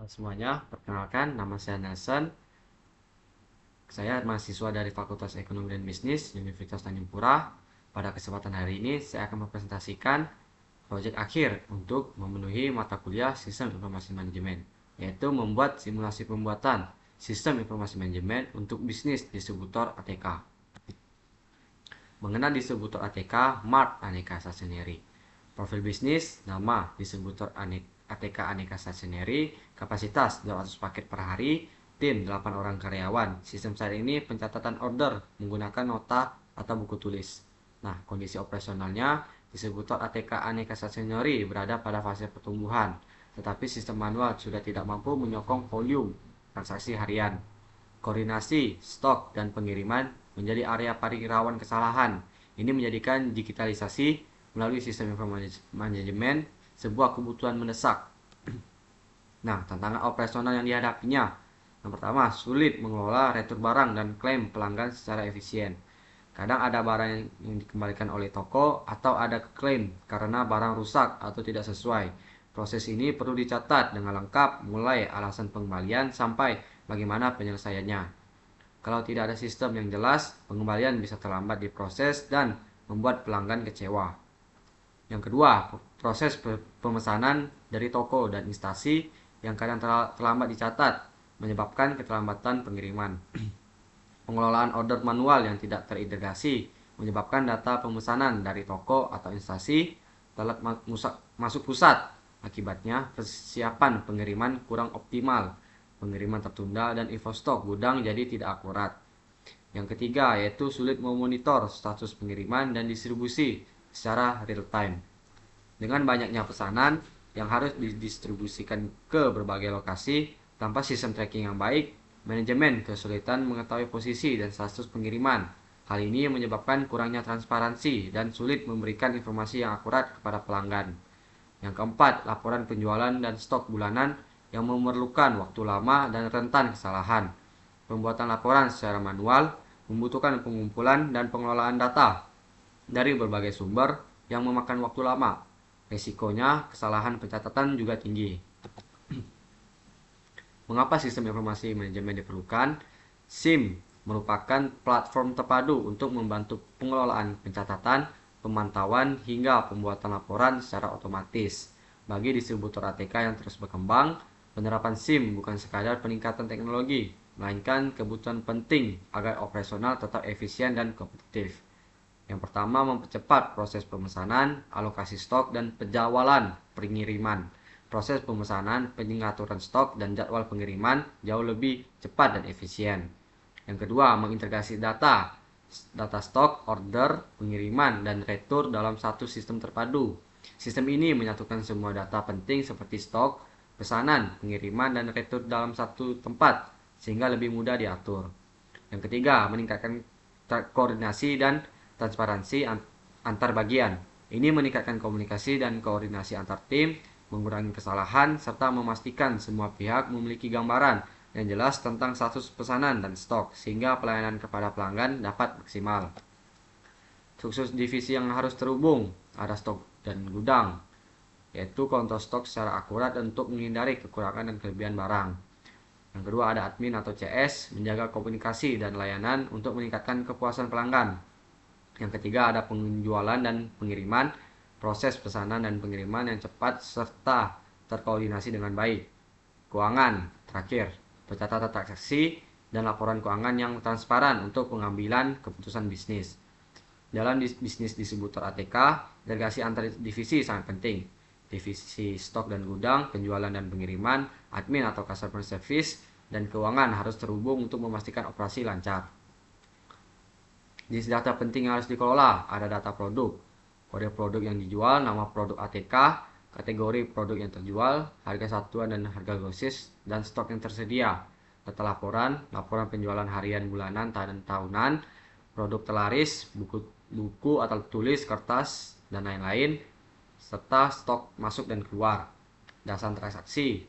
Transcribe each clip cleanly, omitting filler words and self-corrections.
Semuanya, perkenalkan nama saya Nelson. Saya mahasiswa dari Fakultas Ekonomi dan Bisnis Universitas Tanjung Pura. Pada kesempatan hari ini, saya akan mempresentasikan proyek akhir untuk memenuhi mata kuliah Sistem Informasi Manajemen, yaitu membuat simulasi pembuatan Sistem Informasi Manajemen untuk bisnis distributor ATK. Mengenal distributor ATK, Mart Aneka Stationery. Profil bisnis, nama distributor ATK Aneka Stationery, kapasitas 200 paket per hari, tim 8 orang karyawan. Sistem saat ini pencatatan order menggunakan nota atau buku tulis. Nah, kondisi operasionalnya, distributor ATK Aneka Stationery berada pada fase pertumbuhan, tetapi sistem manual sudah tidak mampu menyokong volume transaksi harian. Koordinasi, stok, dan pengiriman menjadi area paling rawan kesalahan. Ini menjadikan digitalisasi melalui sistem informasi manajemen sebuah kebutuhan mendesak. Nah, tantangan operasional yang dihadapinya. Yang pertama, sulit mengelola retur barang dan klaim pelanggan secara efisien. Kadang ada barang yang dikembalikan oleh toko atau ada klaim karena barang rusak atau tidak sesuai. Proses ini perlu dicatat dengan lengkap mulai alasan pengembalian sampai bagaimana penyelesaiannya. Kalau tidak ada sistem yang jelas, pengembalian bisa terlambat diproses dan membuat pelanggan kecewa. Yang kedua, proses pemesanan dari toko dan instansi yang kadang terlambat dicatat, menyebabkan keterlambatan pengiriman. Pengelolaan order manual yang tidak terintegrasi, menyebabkan data pemesanan dari toko atau instansi telat masuk pusat. Akibatnya, persiapan pengiriman kurang optimal, pengiriman tertunda, dan info stok gudang jadi tidak akurat. Yang ketiga yaitu sulit memonitor status pengiriman dan distribusi secara real time. Dengan banyaknya pesanan yang harus didistribusikan ke berbagai lokasi tanpa sistem tracking yang baik, manajemen kesulitan mengetahui posisi dan status pengiriman. Hal ini menyebabkan kurangnya transparansi dan sulit memberikan informasi yang akurat kepada pelanggan. Yang keempat, laporan penjualan dan stok bulanan yang memerlukan waktu lama dan rentan kesalahan. Pembuatan laporan secara manual membutuhkan pengumpulan dan pengelolaan data dari berbagai sumber yang memakan waktu lama. Risikonya, kesalahan pencatatan juga tinggi. Mengapa sistem informasi manajemen diperlukan? SIM merupakan platform terpadu untuk membantu pengelolaan pencatatan, pemantauan, hingga pembuatan laporan secara otomatis. Bagi distributor ATK yang terus berkembang, penerapan SIM bukan sekadar peningkatan teknologi, melainkan kebutuhan penting agar operasional tetap efisien dan kompetitif. Yang pertama, mempercepat proses pemesanan, alokasi stok, dan penjualan pengiriman. Proses pemesanan, pengaturan stok, dan jadwal pengiriman jauh lebih cepat dan efisien. Yang kedua, mengintegrasi data stok, order, pengiriman, dan retur dalam satu sistem terpadu. Sistem ini menyatukan semua data penting seperti stok, pesanan, pengiriman, dan retur dalam satu tempat, sehingga lebih mudah diatur. Yang ketiga, meningkatkan koordinasi dan transparansi antar bagian. Ini meningkatkan komunikasi dan koordinasi antar tim, mengurangi kesalahan, serta memastikan semua pihak memiliki gambaran yang jelas tentang status pesanan dan stok, sehingga pelayanan kepada pelanggan dapat maksimal. Struktur divisi yang harus terhubung, ada stok dan gudang, yaitu kontrol stok secara akurat untuk menghindari kekurangan dan kelebihan barang. Yang kedua ada admin atau CS, menjaga komunikasi dan layanan untuk meningkatkan kepuasan pelanggan. Yang ketiga ada penjualan dan pengiriman, proses pesanan dan pengiriman yang cepat serta terkoordinasi dengan baik. Keuangan, terakhir, pencatatan transaksi dan laporan keuangan yang transparan untuk pengambilan keputusan bisnis. Dalam bisnis distributor ATK, delegasi antar divisi sangat penting. Divisi stok dan gudang, penjualan dan pengiriman, admin atau customer service, dan keuangan harus terhubung untuk memastikan operasi lancar. Jenis data penting yang harus dikelola, ada data produk, kode produk yang dijual, nama produk ATK, kategori produk yang terjual, harga satuan dan harga grosis, dan stok yang tersedia. Data laporan penjualan harian, bulanan, dan tahunan, produk terlaris, buku atau tulis, kertas, dan lain-lain, serta stok masuk dan keluar. Dasar transaksi,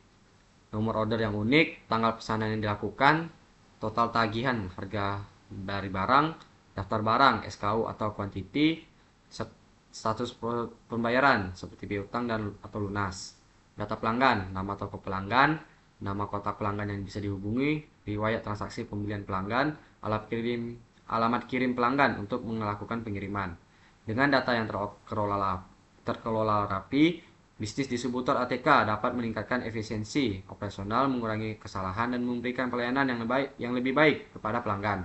nomor order yang unik, tanggal pesanan yang dilakukan, total tagihan harga dari barang, daftar barang, SKU atau kuantiti, status pembayaran seperti piutang dan atau lunas. Data pelanggan, nama toko pelanggan, nama kontak pelanggan yang bisa dihubungi, riwayat transaksi pembelian pelanggan, alamat kirim pelanggan untuk melakukan pengiriman. Dengan data yang terkelola rapi, bisnis distributor ATK dapat meningkatkan efisiensi operasional, mengurangi kesalahan, dan memberikan pelayanan yang lebih baik kepada pelanggan.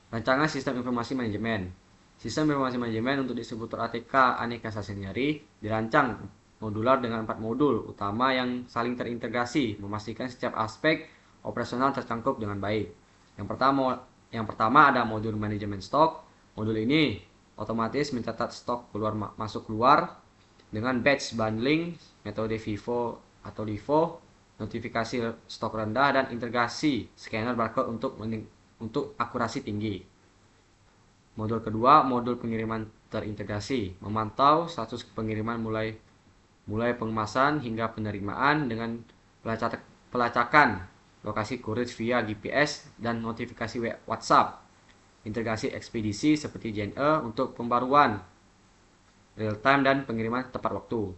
Rancangan Sistem Informasi Manajemen. Sistem Informasi Manajemen untuk distributor ATK aneka stasioneri dirancang modular dengan 4 modul utama yang saling terintegrasi, memastikan setiap aspek operasional tercakup dengan baik. Yang pertama ada modul manajemen stok. Modul ini otomatis mencatat stok masuk keluar dengan batch bundling, metode FIFO atau LIFO, notifikasi stok rendah, dan integrasi scanner barcode untuk akurasi tinggi. Modul kedua, modul pengiriman terintegrasi, memantau status pengiriman mulai pengemasan hingga penerimaan dengan pelacakan lokasi kurir via GPS dan notifikasi WhatsApp. Integrasi ekspedisi seperti JNE untuk pembaruan real time dan pengiriman tepat waktu.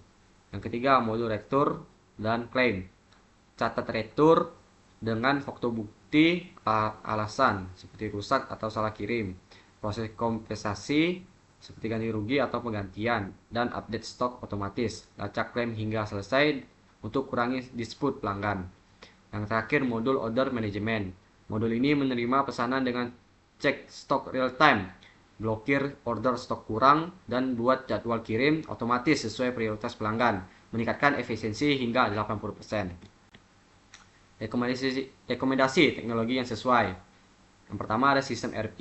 Yang ketiga, modul retur dan klaim. Catat retur dengan foto bukti alasan seperti rusak atau salah kirim. Proses kompensasi seperti ganti rugi atau penggantian, dan update stok otomatis. Lacak klaim hingga selesai untuk kurangi dispute pelanggan. Yang terakhir, modul order management. Modul ini menerima pesanan dengan cek stok real time, blokir order stok kurang, dan buat jadwal kirim otomatis sesuai prioritas pelanggan, meningkatkan efisiensi hingga 80%. Rekomendasi teknologi yang sesuai. Yang pertama ada sistem ERP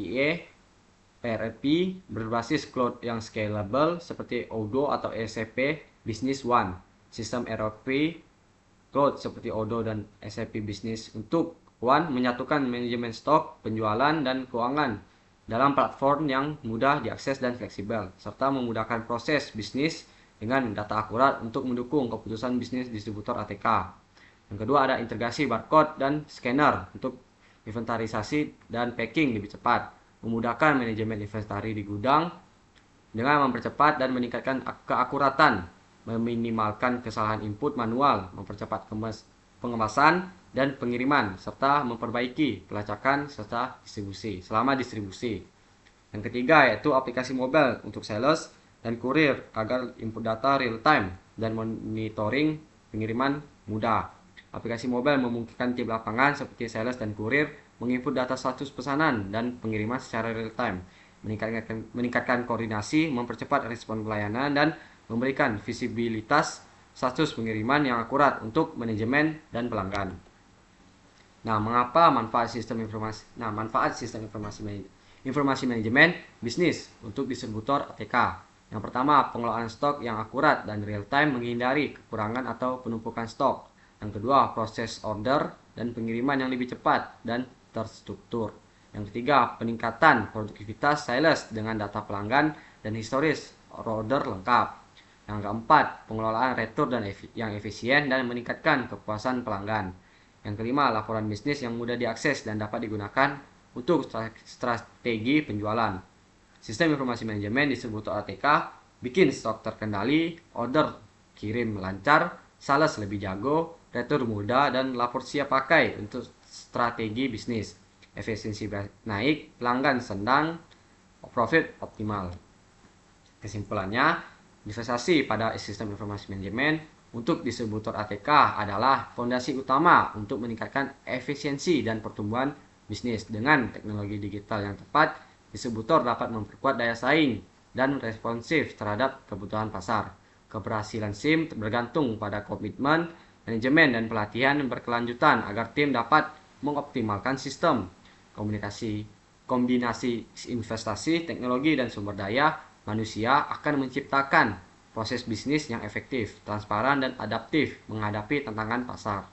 berbasis cloud yang scalable seperti Odoo atau SAP Business One. Sistem ERP cloud seperti Odoo dan SAP Business untuk One menyatukan manajemen stok, penjualan, dan keuangan dalam platform yang mudah diakses dan fleksibel, serta memudahkan proses bisnis dengan data akurat untuk mendukung keputusan bisnis distributor ATK. Yang kedua ada integrasi barcode dan scanner untuk inventarisasi dan packing lebih cepat, memudahkan manajemen inventari di gudang dengan mempercepat dan meningkatkan keakuratan, meminimalkan kesalahan input manual, mempercepat pengemasan dan pengiriman, serta memperbaiki pelacakan serta selama distribusi. Yang ketiga yaitu aplikasi mobile untuk sales dan kurir agar input data real time dan monitoring pengiriman mudah. Aplikasi mobile memungkinkan tim lapangan seperti sales dan kurir menginput data status pesanan dan pengiriman secara real time, meningkatkan koordinasi, mempercepat respon pelayanan, dan memberikan visibilitas status pengiriman yang akurat untuk manajemen dan pelanggan. Manfaat sistem informasi manajemen bisnis untuk distributor ATK. Yang pertama, pengelolaan stok yang akurat dan real time menghindari kekurangan atau penumpukan stok. Yang kedua, proses order dan pengiriman yang lebih cepat dan terstruktur. Yang ketiga, peningkatan produktivitas sales dengan data pelanggan dan historis order lengkap. Yang keempat, pengelolaan retur yang efisien dan meningkatkan kepuasan pelanggan. Yang kelima, laporan bisnis yang mudah diakses dan dapat digunakan untuk strategi penjualan. Sistem informasi manajemen distributor ATK bikin stok terkendali, order kirim lancar, sales lebih jago, retur mudah, dan lapor siap pakai untuk strategi bisnis. Efisiensi naik, pelanggan senang, profit optimal. Kesimpulannya, investasi pada sistem informasi manajemen untuk distributor ATK adalah fondasi utama untuk meningkatkan efisiensi dan pertumbuhan bisnis. Dengan teknologi digital yang tepat, distributor dapat memperkuat daya saing dan responsif terhadap kebutuhan pasar. Keberhasilan SIM bergantung pada komitmen, manajemen, dan pelatihan berkelanjutan agar tim dapat mengoptimalkan sistem kombinasi investasi, teknologi, dan sumber daya manusia akan menciptakan proses bisnis yang efektif, transparan, dan adaptif menghadapi tantangan pasar.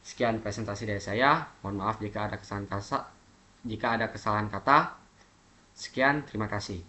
Sekian presentasi dari saya. Mohon maaf jika ada kesalahan kata. Sekian, terima kasih.